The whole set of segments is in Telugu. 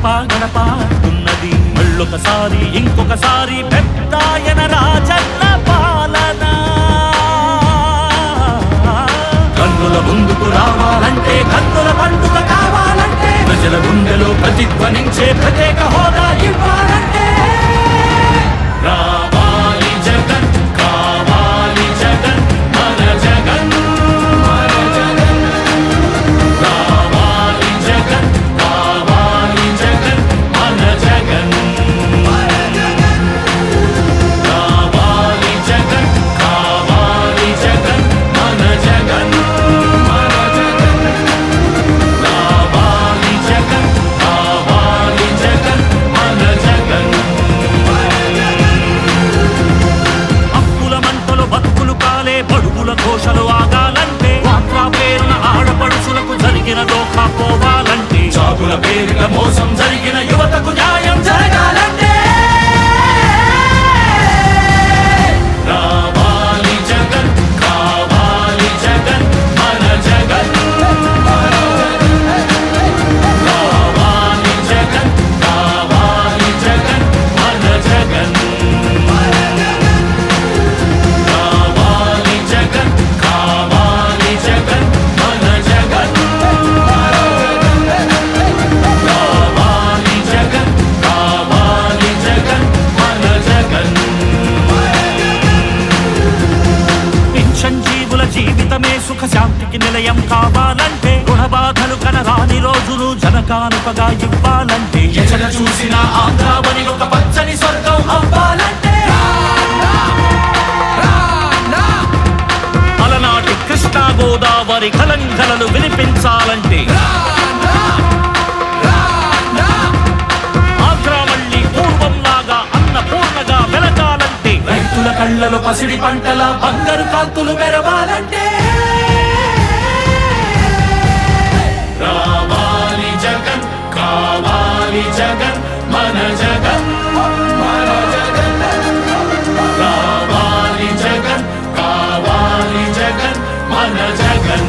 గడప గడప అంటున్నది మళ్ళొకసారి ఇంకొకసారి పెద్దాయన రాజన్న పాలన కన్నుల ముందుకు రావాలంటే కన్నుల పండుగ కావాలంటే ప్రజల గుండెలో ప్రతిధ్వనించే ప్రత్యేక హోదా ఇవ్వాలంటే రావాలి జగన్ కావాలి జగన్ మన జగన్ రావాలి జగన్ కావాలి జగన్ మన జగన్ రావాలి జగన్ కావాలి జగన్ మన జగన్ రావాలి జగన్ కావాలి జగన్ మన జగన్ అప్పుల మంటలు బతుకులు కాలే బడుగుల ఘోషలు ఆగాలంటే వాట్లా పేరున ఆడపడుచులకు జరిగిన దోఖా పోవాలంటే జాబుల పేరున మోసం జరిగిన యువతకు న్యాయం జరగాలంటే రావాలి జగన్ కావాలి జగన్ మన జగన్ రావాలి జగన్ కావాలి జగన్ మన జగన్ రావాలి జగన్ కావాలి జగన్ మన జగన్ రావాలి జగన్ కావాలి జగన్ మన జగన్ పెన్షన్ జీవుల జీవితమే సుఖ శాంతికి నిలయం కావాలంటే రుణబాధలు కనరాని రోజులు జనకానుకగా ఇవ్వాలంటే ఎక్కడ చూసినా ఆంధ్రావని ఒక పచ్చని స్వర్గం అవ్వాలంటే అలనాటి కృష్ణా గోదావరి కలంకలలు వినిపించాలంటే ఆంధ్రా మళ్ళీ పూర్వంలాగా అన్నపూర్ణగా వెలగాలంటే రైతుల కళ్ళలో పసిడి పంటల బంగారు కాంతులు మెరవాలంటే రావాలి జగన్ కావాలి జగన్ మన జగన్ రావాలి జగన్ కావాలి జగన్ మన జగన్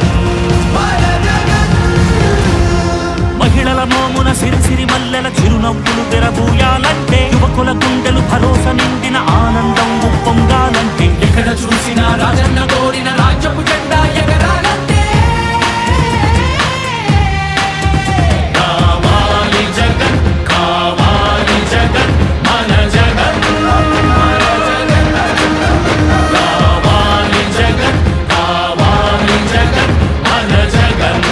మహిళల మోమున సిరిసిరి మల్లెల చిరునవ్వులు తెరబూయాలంటే యువకుల గుండెలు భరోసా నిండిన ఆనందం ఉప్పొంగాలంటే ఎక్కడ చూసినా రాజన్న కోరిన రాజ్యపు జెండా ఎగరాలంటే రావాలి జగన్ కావాలి జగన్ మన జగన్ రావాలి జగన్ కావాలి జగన్ మన జగన్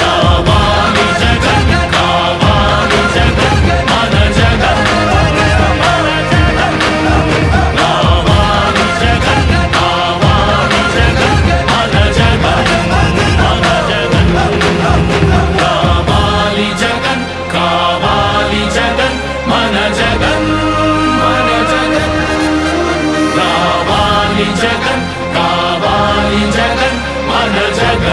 రావాలి జగన్ కావాలి జగన్ మన జగన్ రావాలి జగన్ కావాలి జగన్ మన జగన్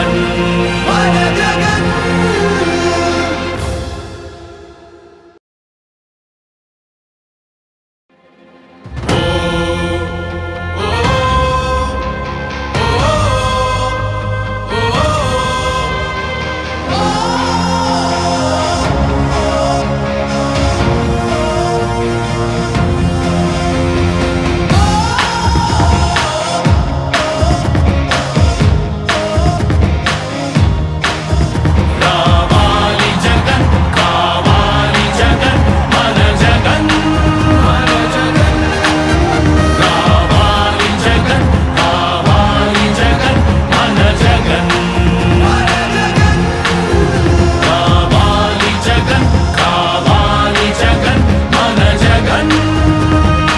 రావాలి జగన్ కావాలి జగన్ మన జగన్ రావాలి జగన్ కావాలి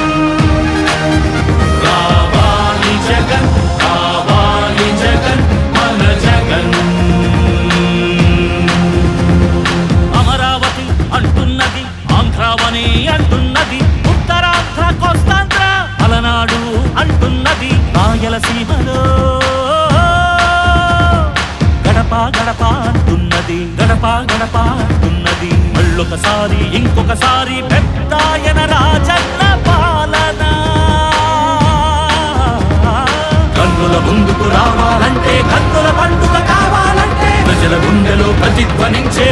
జగన్ మన జగన్ రాయలసీమలో గడప గడప అంటున్నది గడప గడప అంటున్నది మళ్ళొకసారి ఇంకొకసారి పెద్దాయన రాజన్న పాలన కన్నుల ముందుకు రావాలంటే కన్నుల పండుగ కావాలంటే ప్రజల గుండెలో ప్రతిధ్వనించే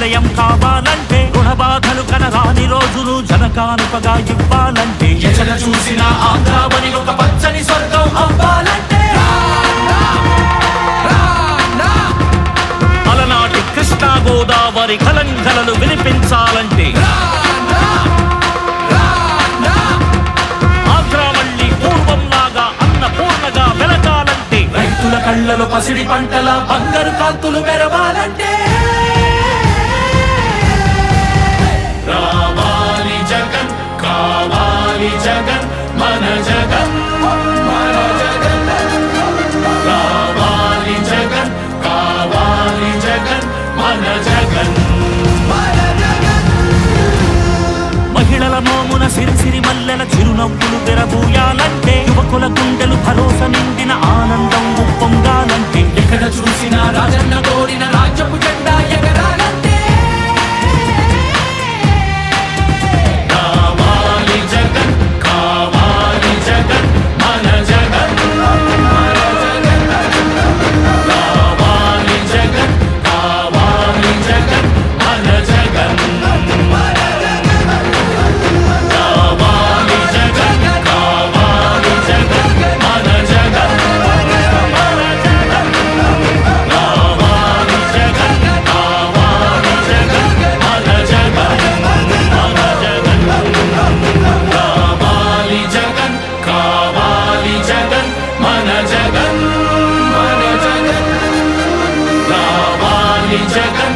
నిలయం కావాలంటే రుణబాధలు కనరాని రోజులు జనకానుకగా ఇవ్వాలంటే ఎచట చూసిన ఆంధ్రావని ఒక పచ్చని స్వర్గం అవ్వాలంటే అలనాటి కృష్ణా గోదావరి కలంకలలు వినిపించాలంటే రైతుల కళ్ళలో పసిడి పంటల బంగారు కాంతులు మెరవాలంటే రావాలి జగన్ కావాలి జగన్ మన జగన్ మన జగన్ రావాలి జగన్ కావాలి జగన్ మన జగన్ మహిళల మోమున సిరిసిరి మల్లెల చిరునవ్వులు తెరబూయాలంటే యువకుల గుండెలు భరోసా నిండిన ఆనందం ఉప్పొంగాలంటే ఎక్కడ చూసినా రాజన్న కోరిన రాజ్యపు జెండా ఎగరాలంటే కావాలి జగన్ కావాలి జగన్ మన జగన్ కావాలి జగన్ కావాలి జగన్ మన జగన్ జగన్